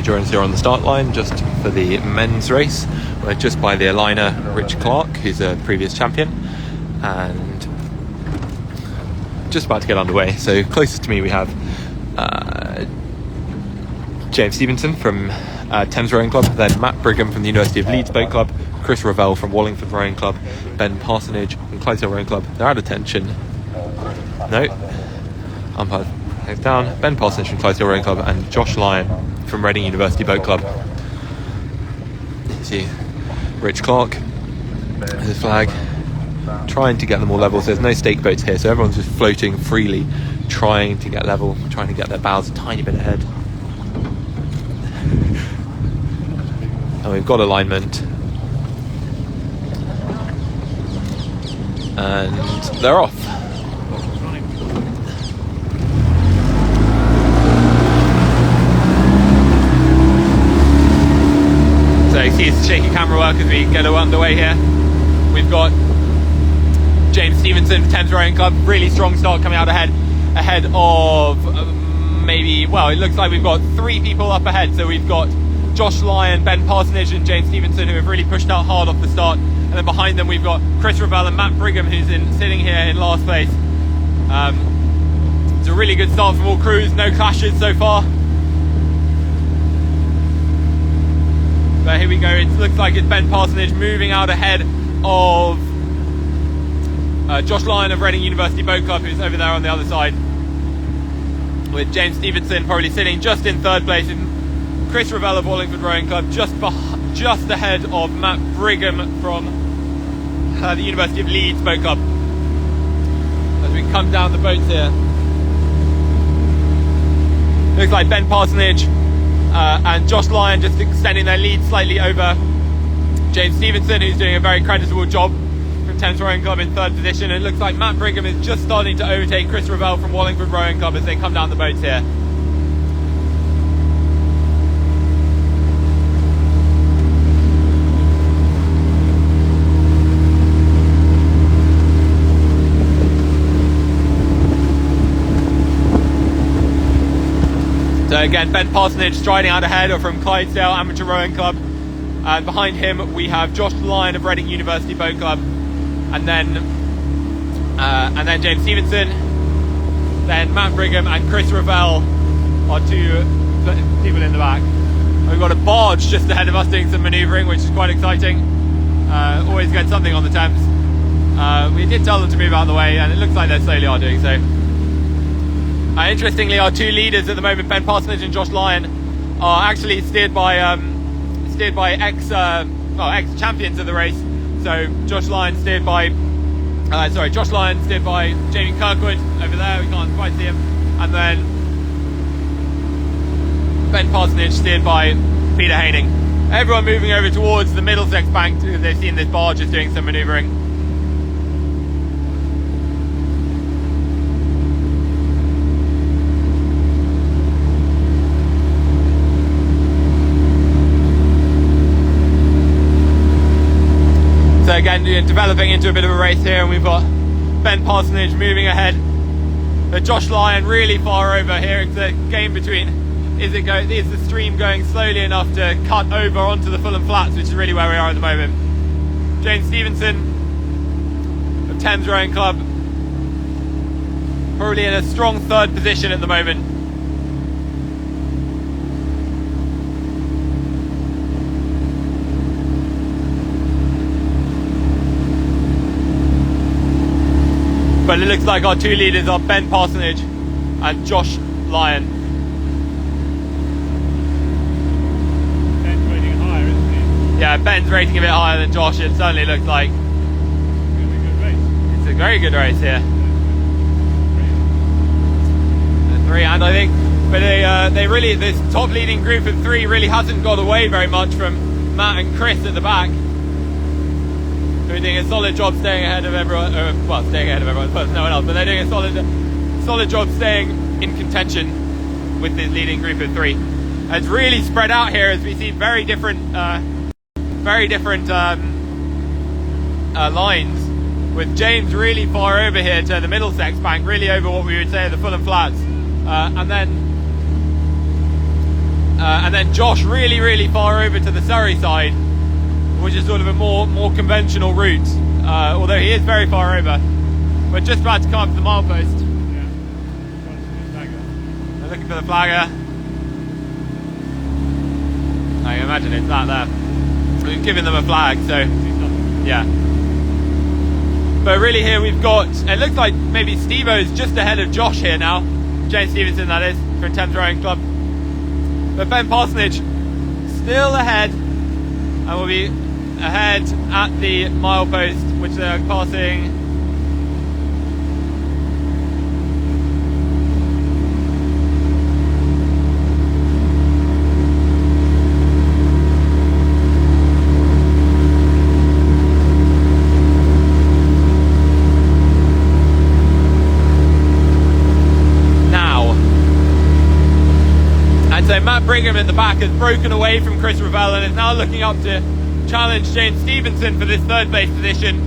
join us here on the start line just for the men's race. We're just by the aligner Rich Clark, who's a previous champion, and just about to get underway. So closest to me we have James Stevenson from Thames Rowing Club, then Matt Brigham from the University of Leeds Boat Club, Chris Revell from Wallingford Rowing Club, Ben Parsonage from Clydesdale Rowing Club. They're out of tension. No, umpire takes down. Ben Parsonage from Clydesdale Rowing Club and Josh Lyon from Reading University Boat Club. You see Rich Clark with his flag, trying to get them all level. So there's no stake boats here, so everyone's just floating freely, trying to get level, trying to get their bows a tiny bit ahead. And we've got alignment, and they're off. So you see it's shaky camera work as we get underway here. We've got James Stevenson from Thames Rowing Club, really strong start coming out ahead of maybe, well, it looks like we've got 3 people up ahead. So we've got Josh Lyon, Ben Parsonage and James Stevenson, who have really pushed out hard off the start, and then behind them we've got Chris Revell and Matt Brigham, who's sitting here in last place. It's a really good start from all crews, no clashes so far. But here we go, it looks like it's Ben Parsonage moving out ahead of Josh Lyon of Reading University Boat Club, who's over there on the other side, with James Stevenson probably sitting just in 3rd place, and Chris Revell of Wallingford Rowing Club just ahead of Matt Brigham from the University of Leeds Boat Club. As we come down the boats here, looks like Ben Parsonage and Josh Lyon just extending their lead slightly over James Stevenson, who's doing a very creditable job from Thames Rowing Club in 3rd position. And it looks like Matt Brigham is just starting to overtake Chris Revell from Wallingford Rowing Club as they come down the boats here. So again, Ben Parsonage striding out ahead from Clydesdale Amateur Rowing Club, and behind him we have Josh Lyon of Reading University Boat Club, and then James Stevenson, then Matt Brigham and Chris Revell are 2 people in the back. We've got a barge just ahead of us doing some manoeuvring, which is quite exciting. Always get something on the Thames. We did tell them to move out of the way, and it looks like they slowly are doing so. Interestingly, our 2 leaders at the moment, Ben Parsonage and Josh Lyon, are actually steered by ex-champions of the race. So Josh Lyon steered by Jamie Kirkwood over there. We can't quite see him, and then Ben Parsonage steered by Peter Haining. Everyone moving over towards the Middlesex bank because they've seen this barge is doing some manoeuvring. So again, developing into a bit of a race here, and we've got Ben Parsonage moving ahead, but Josh Lyon really far over here. It's a game between is the stream going slowly enough to cut over onto the Fulham Flats, which is really where we are at the moment. James Stevenson of Thames Rowing Club probably in a strong 3rd position at the moment. But it looks like our 2 leaders are Ben Parsonage and Josh Lyon. Ben's rating higher, isn't he? Yeah, Ben's rating a bit higher than Josh, it certainly looks like. It's going to be a good race. It's a very good race here. 3, and I think, but this top leading group of 3 really hasn't got away very much from Matt and Chris at the back, who are doing a solid job staying ahead of everyone, staying ahead of everyone, but no one else, but they're doing a solid job staying in contention with this leading group of 3. And it's really spread out here as we see very different lines, with James really far over here to the Middlesex bank, really over what we would say are the Fulham Flats, and then and then Josh really far over to the Surrey side, which is sort of a more conventional route, although he is very far over. We're just about to come up to the milepost. Yeah. They're looking for the flagger. I can imagine it's that there. We've given them a flag, so yeah. But really here we've got, it looks like maybe Steve-O's just ahead of Josh here now. James Stevenson, that is, from Thames Rowing Club. But Ben Parsonage still ahead, and will be ahead at the milepost, which they're passing. So Matt Brigham in the back has broken away from Chris Revell and is now looking up to challenge James Stevenson for this third place position.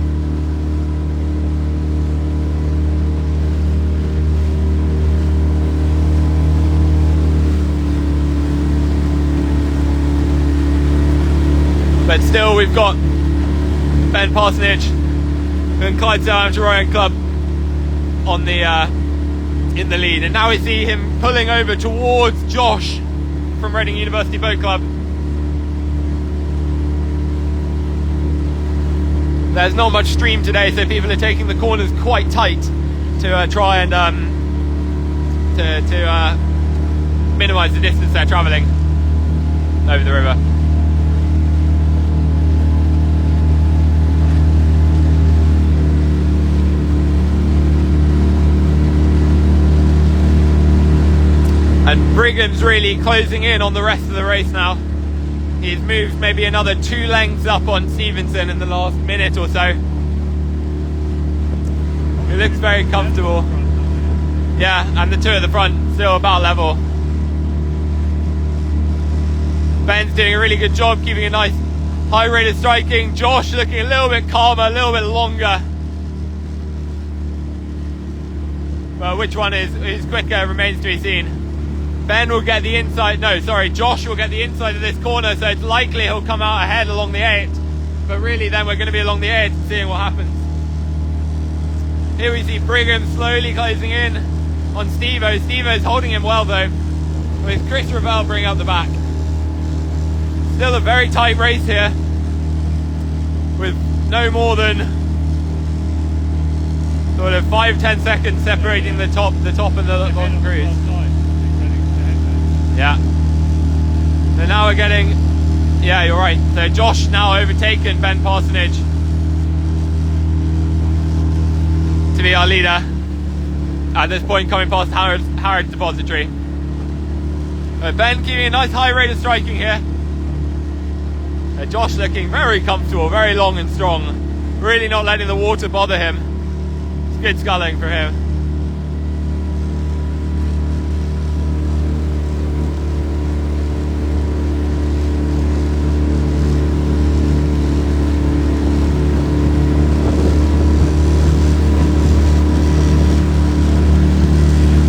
But still we've got Ben Parsonage and Clydesdale Amateur Rowing Club on the in the lead, and now we see him pulling over towards Josh from Reading University Boat Club. There's not much stream today, so people are taking the corners quite tight to try and minimise the distance they're travelling over the river. And Brigham's really closing in on the rest of the race now. He's moved maybe another 2 lengths up on Stevenson in the last minute or so. He looks very comfortable. Yeah, and the 2 at the front still about level. Ben's doing a really good job keeping a nice high rate of striking. Josh looking a little bit calmer, a little bit longer. Well, which one is quicker remains to be seen. Ben will get the inside, Josh will get the inside of this corner, so it's likely he'll come out ahead along the 8, but really then we're going to be along the 8 and seeing what happens. Here we see Brigham slowly closing in on Steve-O. Steve-O's holding him well though, with Chris Revell bringing up the back. Still a very tight race here, with no more than sort of 5-10 seconds separating the top and the bottom crews. Yeah. So now we're getting, yeah, you're right. So Josh now overtaken Ben Parsonage to be our leader. At this point, coming past Harrods Depository. Ben keeping a nice high rate of striking here. Josh looking very comfortable, very long and strong. Really not letting the water bother him. It's good sculling for him.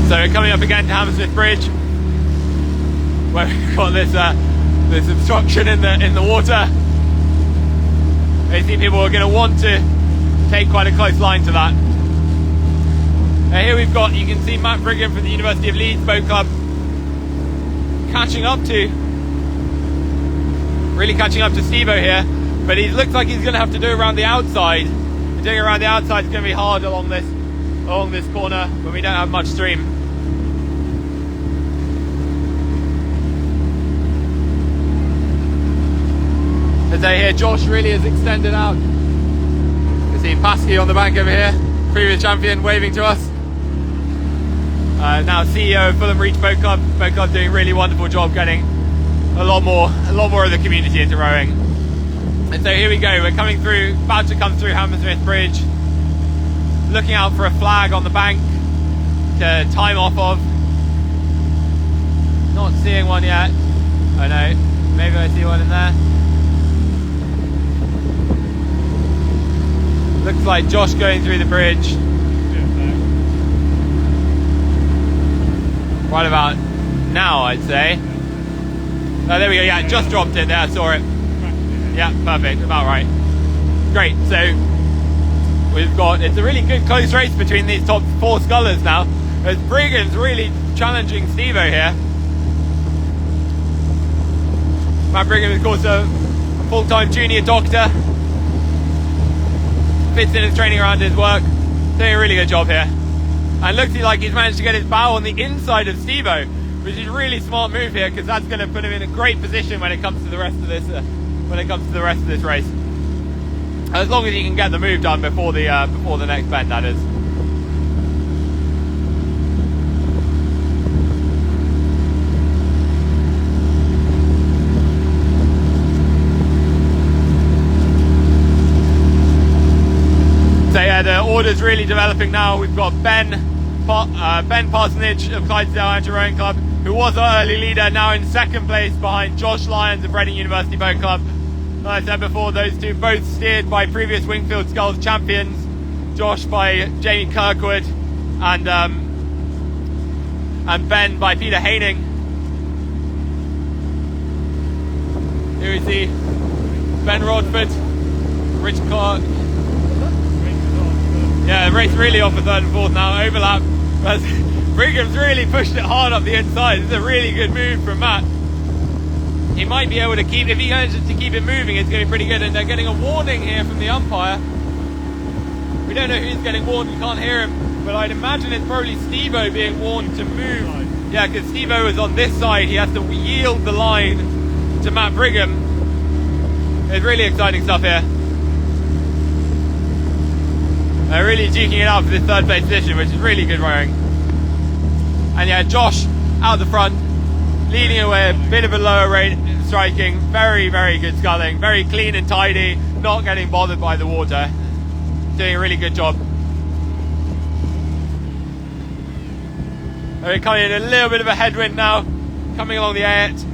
So we're coming up again to Hammersmith Bridge, where we've got this obstruction in the water. I see people are going to want to take quite a close line to that. Here we've got, you can see Matt Brigham from the University of Leeds Boat Club catching up to Steve-O here, but he looks like he's going to have to do it around the outside. Doing it around the outside is going to be hard along this corner when we don't have much stream. As I hear, Josh really has extended out. You see Pasky on the bank over here, previous champion, waving to us. Now CEO of Fulham Reach Boat Club. Boat Club doing a really wonderful job getting a lot more of the community into rowing. And so here we go. We're about to come through Hammersmith Bridge. Looking out for a flag on the bank to time off of. Not seeing one yet. Oh no, maybe I see one in there. Looks like Josh going through the bridge. Right about now, I'd say. Oh, there we go. Yeah, just dropped it there. I saw it. Yeah, perfect. About right. Great. So we've got, it's a really good close race between these top 4 scullers now, as Brigham's really challenging Stevo here. Matt Brigham is of course a full-time junior doctor, fits in his training around his work, doing a really good job here, and looks like he's managed to get his bow on the inside of Stevo, which is a really smart move here, because that's going to put him in a great position when it comes to the rest of this race. As long as he can get the move done before the next bend, that is. So yeah, the order's really developing now. We've got Ben Parsonage of Clydesdale Amateur Rowing Club, who was our early leader, now in second place behind Josh Lyons of Reading University Boat Club. Like I said before, those two both steered by previous Wingfield Sculls champions. Josh by Jamie Kirkwood, and Ben by Peter Haining. Here we see Ben Rodford, Rich Clark. Yeah, the race really off for third and fourth now, overlap. Brigham's really pushed it hard up the inside. It's a really good move from Matt. He might be able to keep, if he manages to keep it moving, it's going to be pretty good. And they're getting a warning here from the umpire. We don't know who's getting warned, we can't hear him, but I'd imagine it's probably Stevo being warned to move. Yeah, because Stevo is on this side, he has to yield the line to Matt Brigham. It's really exciting stuff here. They're really duking it out for this third place position, which is really good rowing. And yeah, Josh out the front, leading away, a bit of a lower rate striking, very, very good sculling, very clean and tidy, not getting bothered by the water. Doing a really good job. They're coming in a little bit of a headwind now, coming along the AET.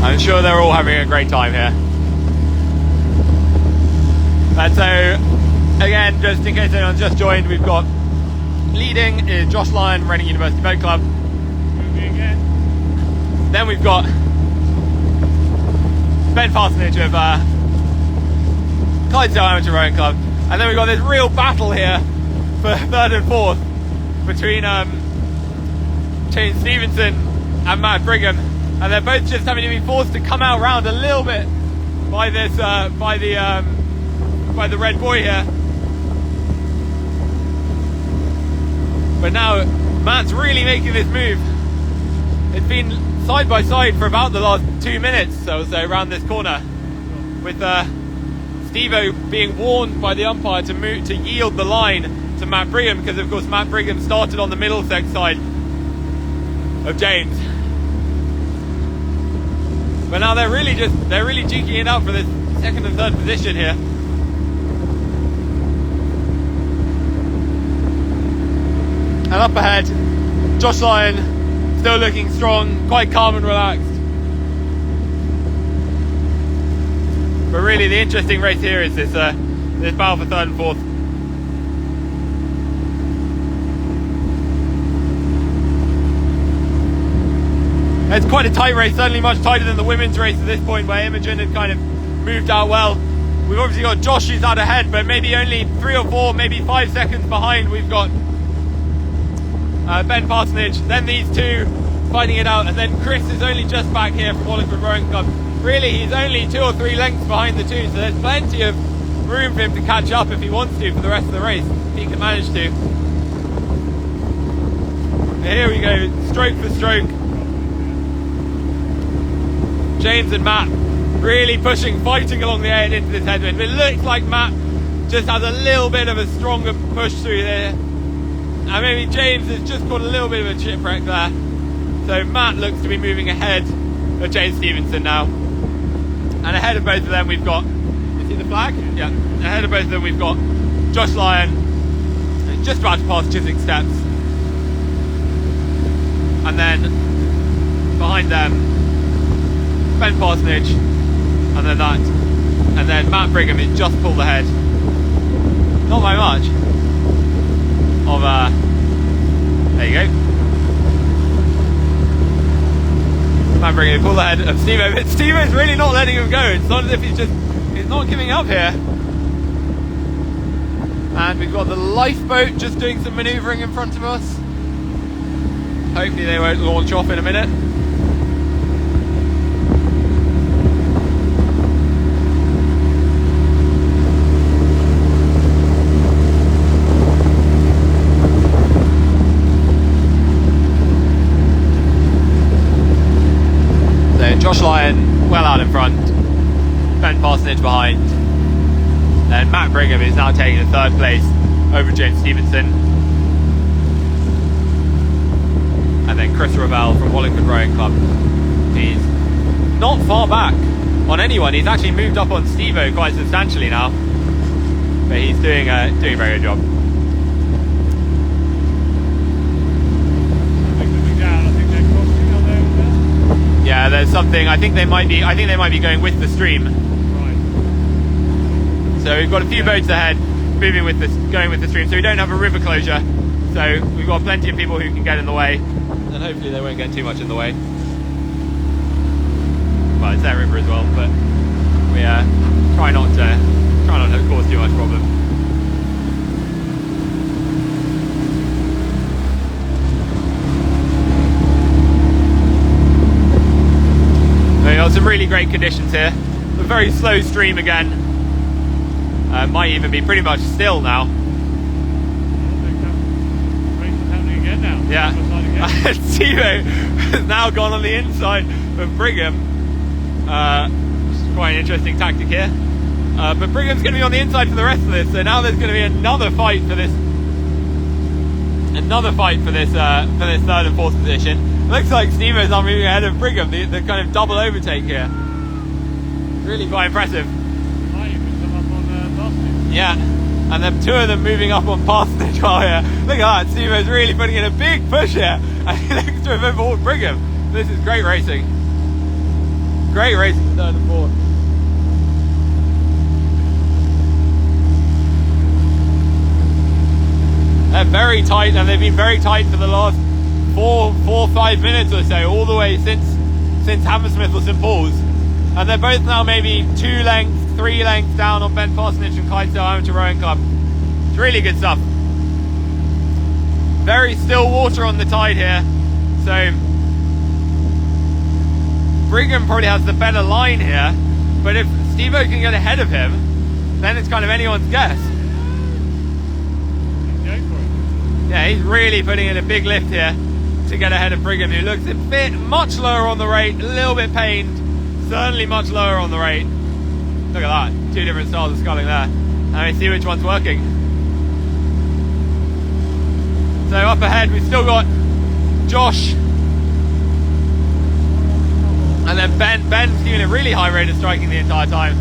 I'm sure they're all having a great time here. And so, again, just in case anyone's just joined, we've got leading is Josh Lyon, Reading University Boat Club. Then we've got Ben Parsonage of Clydesdale Amateur Rowing Club. And then we've got this real battle here for third and fourth between Stevenson and Matt Brigham. And they're both just having to be forced to come out round a little bit by this, by the red buoy here. But now Matt's really making this move. It's been side by side for about the last 2 minutes, so around this corner, with Stevo being warned by the umpire to move, to yield the line to Matt Brigham, because of course Matt Brigham started on the Middlesex side of James. But now they're really duking it out for this second and third position here. And up ahead, Josh Lyon, still looking strong, quite calm and relaxed. But really the interesting race here is this battle for third and fourth. It's quite a tight race, certainly much tighter than the women's race at this point, where Imogen had kind of moved out well. We've obviously got Josh who's out ahead, but maybe only 3 or 4, maybe 5 seconds behind. We've got Ben Parsonage, then these two fighting it out, and then Chris is only just back here from Wallingford Rowing Club. Really, he's only 2 or 3 lengths behind the two, so there's plenty of room for him to catch up if he wants to for the rest of the race, if he can manage to. And here we go, stroke for stroke. James and Matt really pushing, fighting along the AET into this headwind. But it looks like Matt just has a little bit of a stronger push through there. And maybe James has just got a little bit of a shipwreck there. So Matt looks to be moving ahead of James Stevenson now. And ahead of both of them we've got see the flag? Yeah. Ahead of both of them we've got Josh Lyon, just about to pass Chiswick Steps. And then behind them, Ben Parsonage, and then that. And then Matt Brigham is just pulled ahead. Not by much. Of there you go. Matt Brigham pulled ahead of Steve-O, but Steve-O's really not letting him go. It's not as if he's not giving up here. And we've got the lifeboat just doing some manoeuvring in front of us. Hopefully they won't launch off in a minute. So Josh Lyon well out in front, Ben Parsonage behind. Then Matt Brigham is now taking the third place over James Stevenson. And then Chris Revell from Wallingford Rowing Club. He's not far back on anyone. He's actually moved up on Steve-O quite substantially now. But he's doing a very good job. Yeah, there's something. I think they might be going with the stream. So we've got a few boats ahead, going with the stream, so we don't have a river closure. So we've got plenty of people who can get in the way, and hopefully they won't get too much in the way. Well, it's their river as well, but we try not to cause too much problem. We've got some really great conditions here. A very slow stream again. Might even be pretty much still now. Race is happening again now. Yeah. Steve-O has now gone on the inside of Brigham. Which is quite an interesting tactic here. But Brigham's going to be on the inside for the rest of this. So now there's going to be another fight for this. For this third and fourth position. Looks like Steve-O's now moving ahead of Brigham. The kind of double overtake here. Really quite impressive. Yeah, and then two of them moving up on Parsonage while here. Look at that, Steve-O's really putting in a big push here. And he looks to have overhauled Brigham. This is great racing. Great racing for third and fourth. They're very tight, and they've been very tight for the last 5 minutes or so, all the way since Hammersmith or St Paul's. And they're both now maybe 3 lengths down on Ben Parsonage and Clydesdale Amateur Rowing Club. It's really good stuff. Very still water on the tide here, so Brigham probably has the better line here, but if Steve-O can get ahead of him, then it's kind of anyone's guess. Yeah, he's really putting in a big lift here to get ahead of Brigham, who looks a bit much lower on the rate, a little bit pained, certainly much lower on the rate. Look at that, 2 different styles of sculling there. And we see which one's working. So up ahead we've still got Josh. And then Ben's giving a really high rate of striking the entire time.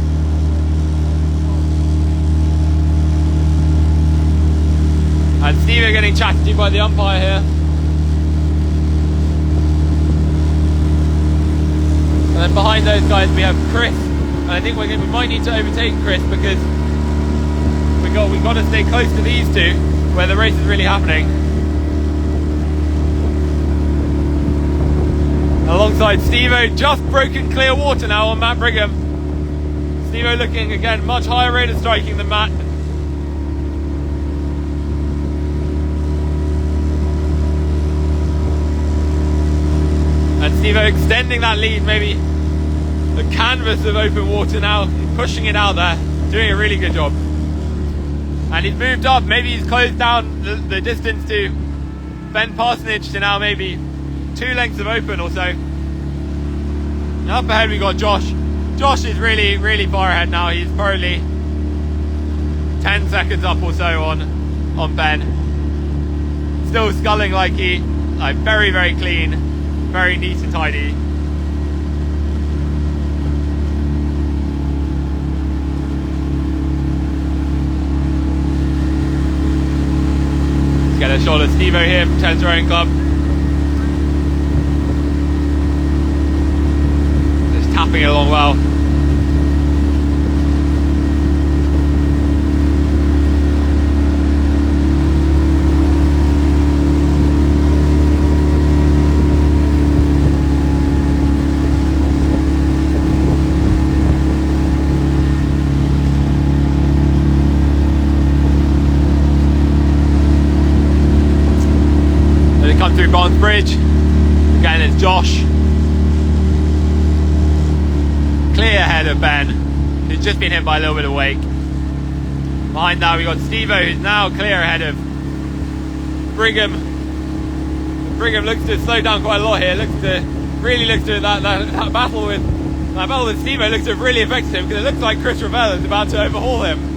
And Steve getting chatted to by the umpire here. And then behind those guys we have Chris. And I think we might need to overtake Chris because we've got to stay close to these two where the race is really happening. Alongside Steve-O, just broken clear water now on Matt Brigham. Steve-O looking again much higher rate of striking than Matt. And Steve-O extending that lead, maybe the canvas of open water now, pushing it out there, doing a really good job. And he's moved up, maybe he's closed down the distance to Ben Parsonage to now maybe 2 lengths of open or so. And up ahead we got Josh. Josh is really, really far ahead now. He's probably 10 seconds up or so on Ben. Still sculling like very, very clean, very neat and tidy. First shot of Stevo here from Thames Rowing Club. Just tapping it along well. Come through Barnes Bridge. Again, it's Josh. Clear ahead of Ben, who's just been hit by a little bit of wake. Behind that, we got Stevo, who's now clear ahead of Brigham. Brigham looks to slow down quite a lot here. Really looks to that battle with Stevo looks to have really affected him, because it looks like Chris Revell is about to overhaul him.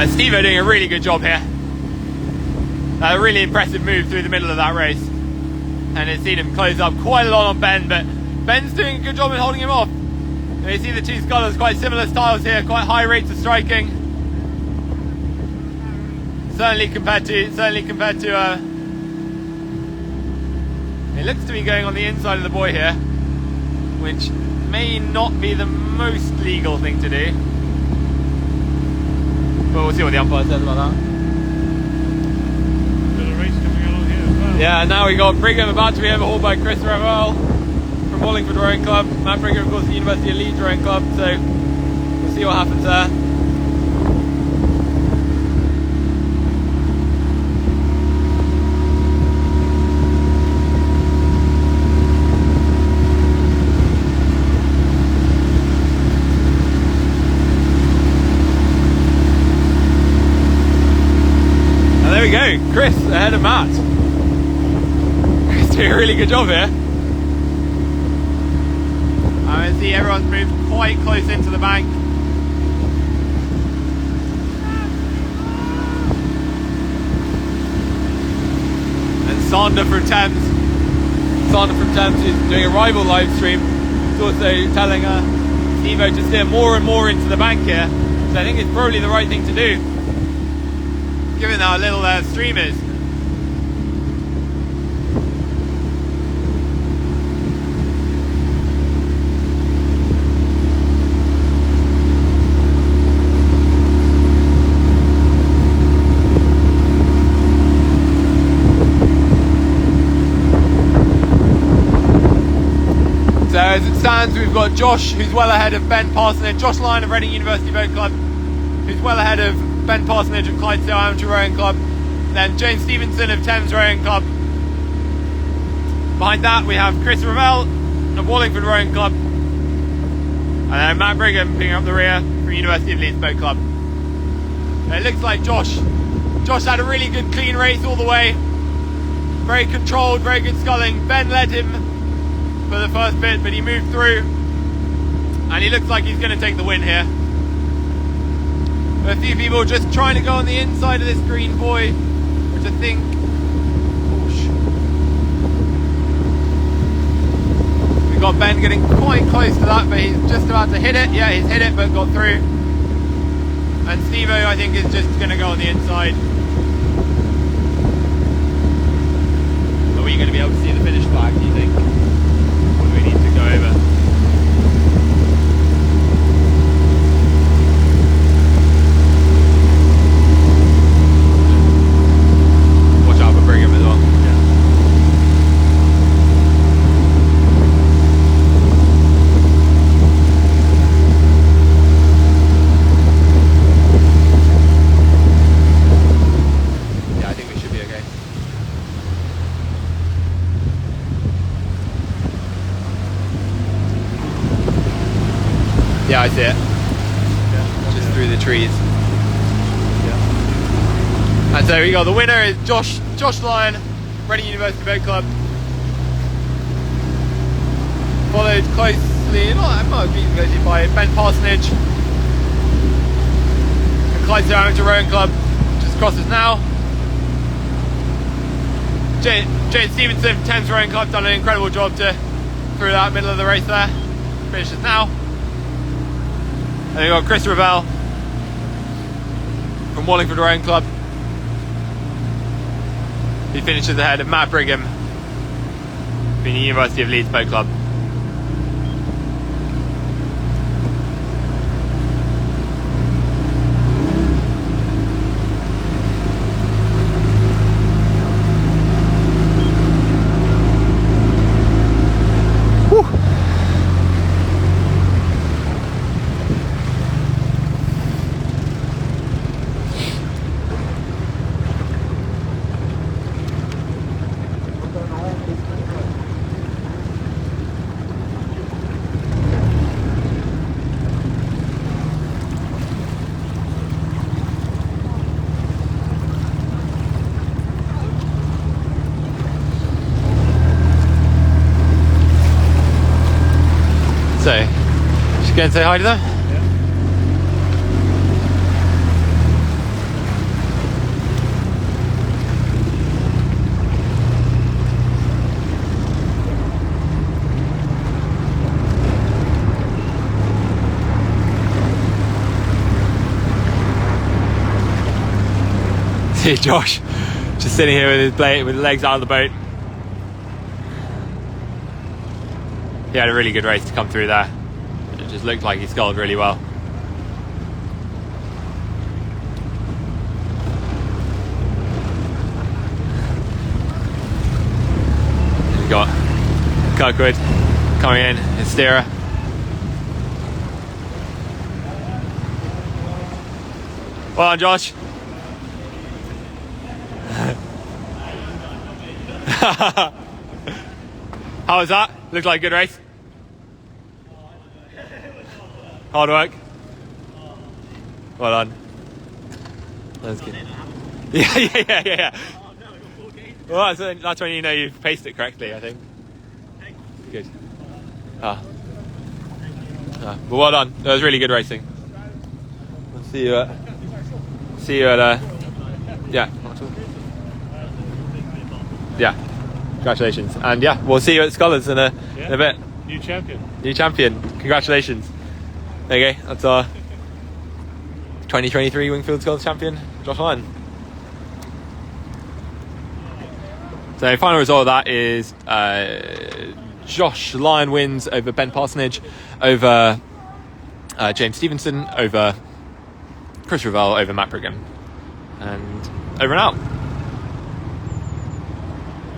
Stevo doing a really good job here. A really impressive move through the middle of that race. And it's seen him close up quite a lot on Ben, but Ben's doing a good job in holding him off. And you see the two Scullers, quite similar styles here, quite high rates of striking. Certainly compared to it looks to be going on the inside of the buoy here, which may not be the most legal thing to do. But we'll see what the umpire says about that. Got a race coming along here as well. Yeah, now we got Brigham about to be overhauled by Chris Revell from Wallingford Rowing Club. Matt Brigham, of course, the University of Leeds Rowing Club. So we'll see what happens there. There we go, Chris ahead of Matt. Chris doing a really good job here. I can see everyone's moved quite close into the bank. And Sander from Thames is doing a rival live stream. He's also telling Stevo to steer more and more into the bank here. So I think it's probably the right thing to do, given how little stream is. So as it stands, we've got Josh, who's well ahead of Ben Parsonage, Josh Lyon of Reading University Boat Club, who's well ahead of Ben Parsonage of Clydesdale Amateur Rowing Club, then James Stevenson of Thames Rowing Club. Behind that we have Chris Revell of Wallingford Rowing Club, and then Matt Brigham picking up the rear from University of Leeds Boat Club. And it looks like Josh had a really good clean race all the way, very controlled, very good sculling. Ben led him for the first bit, but he moved through, and he looks like he's going to take the win here. A few people just trying to go on the inside of this green buoy, which I think, we've got Ben getting quite close to that, but he's just about to hit it. Yeah, he's hit it but got through. And Stevo, I think, is just going to go on the inside. Are we going to be able to see the finish flag, do you think? Or do we need to go over? Brigham as well. Yeah, I think we should be okay. Yeah, I see it. Just through the trees. And so we got the winner is Josh Lyon, Reading University Boat Club. Followed closely, not beaten closely, by Ben Parsonage and Clydesdale Amateur Rowing Club, just crosses now. James Stevenson from Thames Rowing Club done an incredible job through that middle of the race there. Finishes now. And we've got Chris Revell from Wallingford Rowing Club. He finishes ahead of Matt Brigham from the University of Leeds Boat Club. So, just go and say hi to them. See Josh just sitting here with his blade, with his legs out of the boat. He had a really good race to come through there. It just looked like he sculled really well. We've got Kirkwood coming in, his steerer. Well done, Josh. How was that? Looked like a good race. Hard work. Well done. That's good. Yeah. Well, that's when you know you've paced it correctly, I think. Good. But well done. That was really good racing. I'll see you at yeah. Congratulations. And yeah, we'll see you at Scullers in a bit. New champion. Congratulations. There you go. That's our 2023 Wingfield Sculls champion, Josh Lyon. So final result of that is Josh Lyon wins over Ben Parsonage, over James Stevenson, over Chris Revell, over Matt Brigham, and over and out.